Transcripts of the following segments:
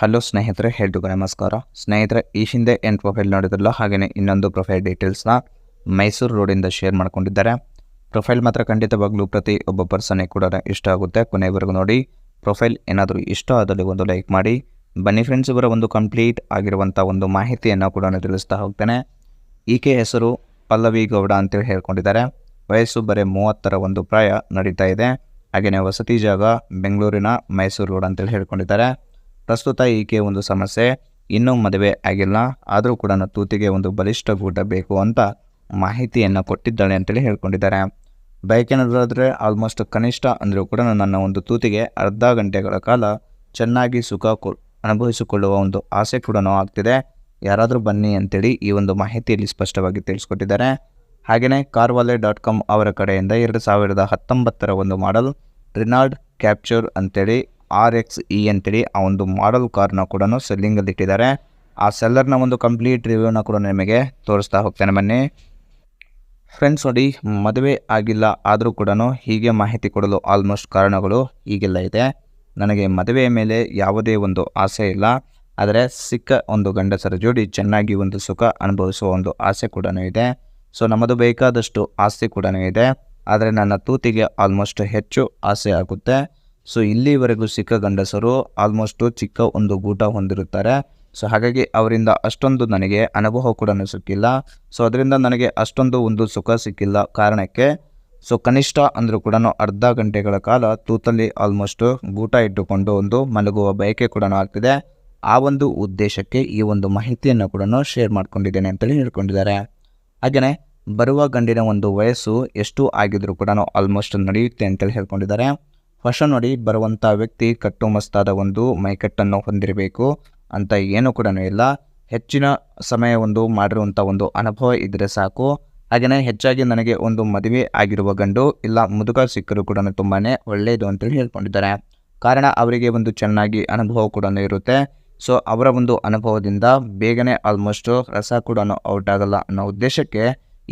Hello ಸ್ನೇಹಿತರೆ, ಎಲ್ರಿಗೂ ನಮಸ್ಕಾರ. ಸ್ನೇಹಿತರೆ, ಈ ಹಿಂದೆ ಏನು ಪ್ರೊಫೈಲ್ ನೋಡಿದ್ರಲ್ಲ, ಹಾಗೆಯೇ ಇನ್ನೊಂದು ಪ್ರೊಫೈಲ್ ಡೀಟೇಲ್ಸ್ನ ಮೈಸೂರು ರೋಡಿಂದ ಶೇರ್ ಮಾಡ್ಕೊಂಡಿದ್ದಾರೆ. ಪ್ರೊಫೈಲ್ ಮಾತ್ರ ಖಂಡಿತವಾಗ್ಲೂ ಪ್ರತಿ ಒಬ್ಬ ಪರ್ಸನ್ಗೆ ಕೂಡ ಇಷ್ಟ ಆಗುತ್ತೆ. ಕೊನೆವರೆಗೂ ನೋಡಿ. ಪ್ರೊಫೈಲ್ ಏನಾದರೂ ಇಷ್ಟ ಆದಲ್ಲಿ ಒಂದು ಲೈಕ್ ಮಾಡಿ. ಬನ್ನಿ ಫ್ರೆಂಡ್ಸ್, ಇವರ ಒಂದು ಕಂಪ್ಲೀಟ್ ಆಗಿರುವಂಥ ಒಂದು ಮಾಹಿತಿಯನ್ನು ಕೂಡ ತಿಳಿಸ್ತಾ ಹೋಗ್ತೇನೆ. ಈಕೆ ಹೆಸರು ಪಲ್ಲವಿ ಗೌಡ ಅಂತೇಳಿ ಹೇಳ್ಕೊಂಡಿದ್ದಾರೆ. ವಯಸ್ಸು ಬರೀ 30ರ ಒಂದು ಪ್ರಾಯ ನಡೀತಾ ಇದೆ. ಹಾಗೆಯೇ ವಸತಿ ಜಾಗ ಬೆಂಗಳೂರಿನ ಮೈಸೂರು ರೋಡ್ ಅಂತೇಳಿ ಹೇಳ್ಕೊಂಡಿದ್ದಾರೆ. ಪ್ರಸ್ತುತ ಈಕೆ ಒಂದು ಸಮಸ್ಯೆ, ಇನ್ನೂ ಮದುವೆ ಆಗಿಲ್ಲ, ಆದರೂ ಕೂಡ ತೂತಿಗೆ ಒಂದು ಬಲಿಷ್ಠ ಗೂಟ ಬೇಕು ಅಂತ ಮಾಹಿತಿಯನ್ನು ಕೊಟ್ಟಿದ್ದಾಳೆ ಅಂತೇಳಿ ಹೇಳ್ಕೊಂಡಿದ್ದಾರೆ. ಬೈಕೇನಾದರೆ ಆಲ್ಮೋಸ್ಟ್ ಕನಿಷ್ಠ ಅಂದರೂ ಕೂಡ ನನ್ನ ಒಂದು ತೂತಿಗೆ ಅರ್ಧ ಗಂಟೆಗಳ ಕಾಲ ಚೆನ್ನಾಗಿ ಸುಖ ಅನುಭವಿಸಿಕೊಳ್ಳುವ ಒಂದು ಆಸೆ ಕೂಡ ಆಗ್ತಿದೆ, ಯಾರಾದರೂ ಬನ್ನಿ ಅಂತೇಳಿ ಈ ಒಂದು ಮಾಹಿತಿಯಲ್ಲಿ ಸ್ಪಷ್ಟವಾಗಿ ತಿಳಿಸ್ಕೊಟ್ಟಿದ್ದಾರೆ. ಹಾಗೆಯೇ carwale.com ಅವರ ಕಡೆಯಿಂದ 2019ರ ಒಂದು ಮಾಡೆಲ್ ರಿನಾಲ್ಡ್ ಕ್ಯಾಪ್ಚರ್ ಅಂತೇಳಿ RXE ಅಂತೇಳಿ ಆ ಒಂದು ಮಾಡೆಲ್ ಕಾರ್ನ ಕೂಡ ಸೆಲ್ಲಿಂಗಲ್ಲಿ ಇಟ್ಟಿದ್ದಾರೆ. ಆ ಸೆಲ್ಲರ್ನ ಒಂದು ಕಂಪ್ಲೀಟ್ ರಿವ್ಯೂನ ಕೂಡ ನಿಮಗೆ ತೋರಿಸ್ತಾ ಹೋಗ್ತೇನೆ. ಬನ್ನಿ ಫ್ರೆಂಡ್ಸ್, ನೋಡಿ, ಮದುವೆ ಆಗಿಲ್ಲ ಆದರೂ ಕೂಡ ಹೀಗೆ ಮಾಹಿತಿ ಕೊಡಲು ಆಲ್ಮೋಸ್ಟ್ ಕಾರಣಗಳು ಹೀಗೆಲ್ಲ ಇದೆ. ನನಗೆ ಮದುವೆಯ ಮೇಲೆ ಯಾವುದೇ ಒಂದು ಆಸೆ ಇಲ್ಲ, ಆದರೆ ಸಿಕ್ಕ ಒಂದು ಗಂಡಸರ ಜೋಡಿ ಚೆನ್ನಾಗಿ ಒಂದು ಸುಖ ಅನುಭವಿಸುವ ಒಂದು ಆಸೆ ಕೂಡ ಇದೆ. ಸೊ ನಮ್ಮದು ಬೇಕಾದಷ್ಟು ಆಸ್ತಿ ಕೂಡ ಇದೆ, ಆದರೆ ನನ್ನ ತೂತಿಗೆ ಆಲ್ಮೋಸ್ಟ್ ಹೆಚ್ಚು ಆಸೆ ಆಗುತ್ತೆ. ಸೊ ಇಲ್ಲಿವರೆಗೂ ಸಿಕ್ಕ ಗಂಡಸರು ಆಲ್ಮೋಸ್ಟು ಚಿಕ್ಕ ಒಂದು ಗೂಟ ಹೊಂದಿರುತ್ತಾರೆ. ಸೊ ಹಾಗಾಗಿ ಅವರಿಂದ ಅಷ್ಟೊಂದು ನನಗೆ ಅನುಭವ ಕೂಡ ಸಿಕ್ಕಿಲ್ಲ. ಸೊ ಅದರಿಂದ ನನಗೆ ಅಷ್ಟೊಂದು ಒಂದು ಸುಖ ಸಿಕ್ಕಿಲ್ಲ ಕಾರಣಕ್ಕೆ ಸೊ ಕನಿಷ್ಠ ಅಂದರೂ ಕೂಡ ಅರ್ಧ ಗಂಟೆಗಳ ಕಾಲ ತೂತಲ್ಲಿ ಆಲ್ಮೋಸ್ಟು ಗೂಟ ಇಟ್ಟುಕೊಂಡು ಒಂದು ಮಲಗುವ ಬಯಕೆ ಕೂಡ ಆಗ್ತಿದೆ. ಆ ಒಂದು ಉದ್ದೇಶಕ್ಕೆ ಈ ಒಂದು ಮಾಹಿತಿಯನ್ನು ಕೂಡ ಶೇರ್ ಮಾಡ್ಕೊಂಡಿದ್ದೇನೆ ಅಂತೇಳಿ ಹೇಳ್ಕೊಂಡಿದ್ದಾರೆ. ಹಾಗೆಯೇ ಬರುವ ಗಂಡಿನ ಒಂದು ವಯಸ್ಸು ಎಷ್ಟು ಆಗಿದ್ರೂ ಕೂಡ ಆಲ್ಮೋಸ್ಟ್ ನಡೆಯುತ್ತೆ ಅಂತೇಳಿ ಹೇಳ್ಕೊಂಡಿದ್ದಾರೆ. ಫಸ್ಟ್ ನೋಡಿ, ಬರುವಂಥ ವ್ಯಕ್ತಿ ಕಟ್ಟುಮಸ್ತಾದ ಒಂದು ಮೈಕಟ್ಟನ್ನು ಹೊಂದಿರಬೇಕು ಅಂತ ಏನೂ ಕೂಡ ಇಲ್ಲ. ಹೆಚ್ಚಿನ ಸಮಯ ಒಂದು ಮಾಡಿರುವಂಥ ಒಂದು ಅನುಭವ ಇದ್ದರೆ ಸಾಕು. ಹಾಗೆಯೇ ಹೆಚ್ಚಾಗಿ ನನಗೆ ಒಂದು ಮದುವೆ ಆಗಿರುವ ಗಂಡು ಇಲ್ಲ ಮುದುಕ ಸಿಕ್ಕರೂ ಕೂಡ ತುಂಬಾ ಒಳ್ಳೆಯದು ಅಂತೇಳಿ ಹೇಳ್ಕೊಂಡಿದ್ದಾರೆ. ಕಾರಣ ಅವರಿಗೆ ಒಂದು ಚೆನ್ನಾಗಿ ಅನುಭವ ಕೂಡ ಇರುತ್ತೆ. ಸೊ ಅವರ ಒಂದು ಅನುಭವದಿಂದ ಬೇಗನೆ ಆಲ್ಮೋಸ್ಟು ರಸ ಕೂಡ ಔಟ್ ಆಗಲ್ಲ ಅನ್ನೋ ಉದ್ದೇಶಕ್ಕೆ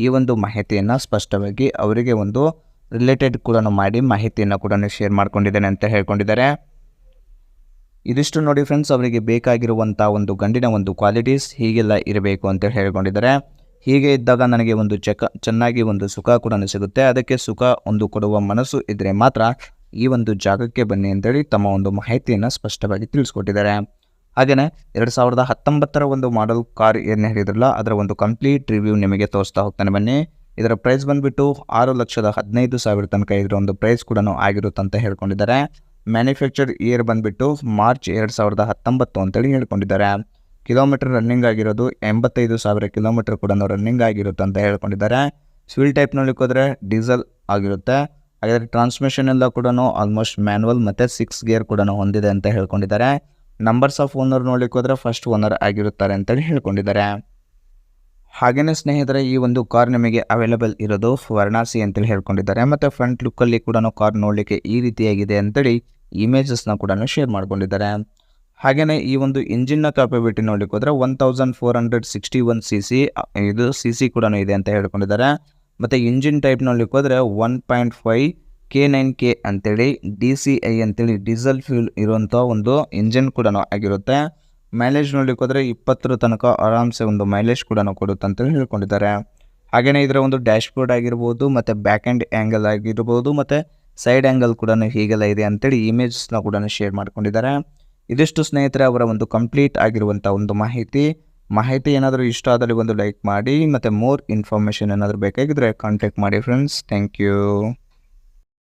ಈ ಒಂದು ಮಾಹಿತಿಯನ್ನು ಸ್ಪಷ್ಟವಾಗಿ ಅವರಿಗೆ ಒಂದು ರಿಲೇಟೆಡ್ ಕೂಡ ಮಾಡಿ ಮಾಹಿತಿಯನ್ನು ಕೂಡ ಶೇರ್ ಮಾಡ್ಕೊಂಡಿದ್ದೇನೆ ಅಂತ ಹೇಳ್ಕೊಂಡಿದ್ದಾರೆ. ಇದಿಷ್ಟು ನೋಡಿ ಫ್ರೆಂಡ್ಸ್, ಅವರಿಗೆ ಬೇಕಾಗಿರುವಂಥ ಒಂದು ಗಂಡಿನ ಒಂದು ಕ್ವಾಲಿಟೀಸ್ ಹೀಗೆಲ್ಲ ಇರಬೇಕು ಅಂತ ಹೇಳ್ಕೊಂಡಿದ್ದಾರೆ. ಹೀಗೆ ಇದ್ದಾಗ ನನಗೆ ಒಂದು ಚೆನ್ನಾಗಿ ಒಂದು ಸುಖ ಕೂಡ ಸಿಗುತ್ತೆ, ಅದಕ್ಕೆ ಸುಖ ಒಂದು ಕೊಡುವ ಮನಸ್ಸು ಇದ್ದರೆ ಮಾತ್ರ ಈ ಒಂದು ಜಾಗಕ್ಕೆ ಬನ್ನಿ ಅಂತೇಳಿ ತಮ್ಮ ಒಂದು ಮಾಹಿತಿಯನ್ನು ಸ್ಪಷ್ಟವಾಗಿ ತಿಳಿಸ್ಕೊಟ್ಟಿದ್ದಾರೆ. ಹಾಗೆಯೇ 2019ರ ಒಂದು ಮಾಡೆಲ್ ಕಾರ್ ಏನು ಹೇಳಿದ್ರಲ್ಲ, ಅದರ ಒಂದು ಕಂಪ್ಲೀಟ್ ರಿವ್ಯೂ ನಿಮಗೆ ತೋರಿಸ್ತಾ ಹೋಗ್ತಾನೆ. ಬನ್ನಿ, ಇದರ ಪ್ರೈಸ್ ಬಂದುಬಿಟ್ಟು 6,15,000 ತನಕ ಇದರ ಒಂದು ಪ್ರೈಸ್ ಕೂಡ ಆಗಿರುತ್ತೆ ಅಂತ ಹೇಳ್ಕೊಂಡಿದ್ದಾರೆ. ಮ್ಯಾನುಫ್ಯಾಕ್ಚರ್ ಇಯರ್ ಬಂದುಬಿಟ್ಟು ಮಾರ್ಚ್ 2019 ಅಂತೇಳಿ ಹೇಳ್ಕೊಂಡಿದ್ದಾರೆ. ಕಿಲೋಮೀಟರ್ ರನ್ನಿಂಗ್ ಆಗಿರೋದು 85,000 ಕಿಲೋಮೀಟರ್ ಕೂಡ ರನ್ನಿಂಗ್ ಆಗಿರುತ್ತೆ ಅಂತ ಹೇಳ್ಕೊಂಡಿದ್ದಾರೆ. ಫ್ಯೂಲ್ ಟೈಪ್ನಲ್ಲಿ ಹೋದರೆ ಡೀಸೆಲ್ ಆಗಿರುತ್ತೆ. ಹಾಗಾದರೆ ಟ್ರಾನ್ಸ್ಮಿಷನ್ ಎಲ್ಲ ಕೂಡ ಆಲ್ಮೋಸ್ಟ್ ಮ್ಯಾನ್ಯಲ್ ಮತ್ತು 6 ಗೇರ್ ಕೂಡ ಹೊಂದಿದೆ ಅಂತ ಹೇಳ್ಕೊಂಡಿದ್ದಾರೆ. ನಂಬರ್ಸ್ ಆಫ್ ಓನರ್ ನೋಡ್ಲಿಕ್ಕೆ ಹೋದರೆ ಫಸ್ಟ್ ಓನರ್ ಆಗಿರುತ್ತಾರೆ ಅಂತೇಳಿ ಹೇಳ್ಕೊಂಡಿದ್ದಾರೆ. ಹಾಗೆಯೇ ಸ್ನೇಹಿತರೆ, ಈ ಒಂದು ಕಾರ್ ನಿಮಗೆ ಅವೈಲೇಬಲ್ ಇರೋದು ವಾರಣಾಸಿ ಅಂತೇಳಿ ಹೇಳ್ಕೊಂಡಿದ್ದಾರೆ. ಮತ್ತು ಫ್ರಂಟ್ ಲುಕ್ಕಲ್ಲಿ ಕೂಡ ಕಾರ್ ನೋಡಲಿಕ್ಕೆ ಈ ರೀತಿಯಾಗಿದೆ ಅಂತೇಳಿ ಇಮೇಜಸ್ನ ಕೂಡ ಶೇರ್ ಮಾಡ್ಕೊಂಡಿದ್ದಾರೆ. ಹಾಗೆಯೇ ಈ ಒಂದು ಇಂಜಿನ್ನ ಕ್ಯಾಪಬಿಲಿಟಿ ನೋಡಲಿಕ್ಕೆ ಹೋದರೆ 1461 cc ಇದು CC ಕೂಡ ಇದೆ ಅಂತ ಹೇಳ್ಕೊಂಡಿದ್ದಾರೆ. ಮತ್ತು ಇಂಜಿನ್ ಟೈಪ್ ನೋಡಲಿಕ್ಕೆ ಹೋದರೆ 1.5 K9K ಅಂತೇಳಿ DCI ಅಂತೇಳಿ ಡೀಸೆಲ್ ಫ್ಯೂಲ್ ಇರುವಂಥ ಒಂದು ಇಂಜಿನ್ ಕೂಡ ಆಗಿರುತ್ತೆ. ಮೈಲೇಜ್ ನೋಡಲಿಕ್ಕೆ ಹೋದರೆ 20ರ ತನಕ ಆರಾಮ್ಸೆ ಒಂದು ಮೈಲೇಜ್ ಕೂಡ ಕೊಡುತ್ತೆ ಅಂತೇಳಿ ಹೇಳ್ಕೊಂಡಿದ್ದಾರೆ. ಹಾಗೆಯೇ ಇದರ ಒಂದು ಡ್ಯಾಶ್ಬೋರ್ಡ್ ಆಗಿರ್ಬೋದು, ಮತ್ತು ಬ್ಯಾಕ್ ಆ್ಯಂಡ್ ಆ್ಯಂಗಲ್ ಆಗಿರ್ಬೋದು, ಮತ್ತು ಸೈಡ್ ಆ್ಯಂಗಲ್ ಕೂಡ ಹೀಗೆಲ್ಲ ಇದೆ ಅಂತೇಳಿ ಇಮೇಜಸ್ನ ಕೂಡ ಶೇರ್ ಮಾಡ್ಕೊಂಡಿದ್ದಾರೆ. ಇದಿಷ್ಟು ಸ್ನೇಹಿತರೆ ಅವರ ಒಂದು ಕಂಪ್ಲೀಟ್ ಆಗಿರುವಂಥ ಒಂದು ಮಾಹಿತಿ ಏನಾದರೂ ಇಷ್ಟ ಆದಲ್ಲಿ ಒಂದು ಲೈಕ್ ಮಾಡಿ. ಮತ್ತು ಮೋರ್ ಇನ್ಫಾರ್ಮೇಷನ್ ಏನಾದರೂ ಬೇಕಾಗಿದ್ದರೆ ಕಾಂಟ್ಯಾಕ್ಟ್ ಮಾಡಿ ಫ್ರೆಂಡ್ಸ್. Thank you.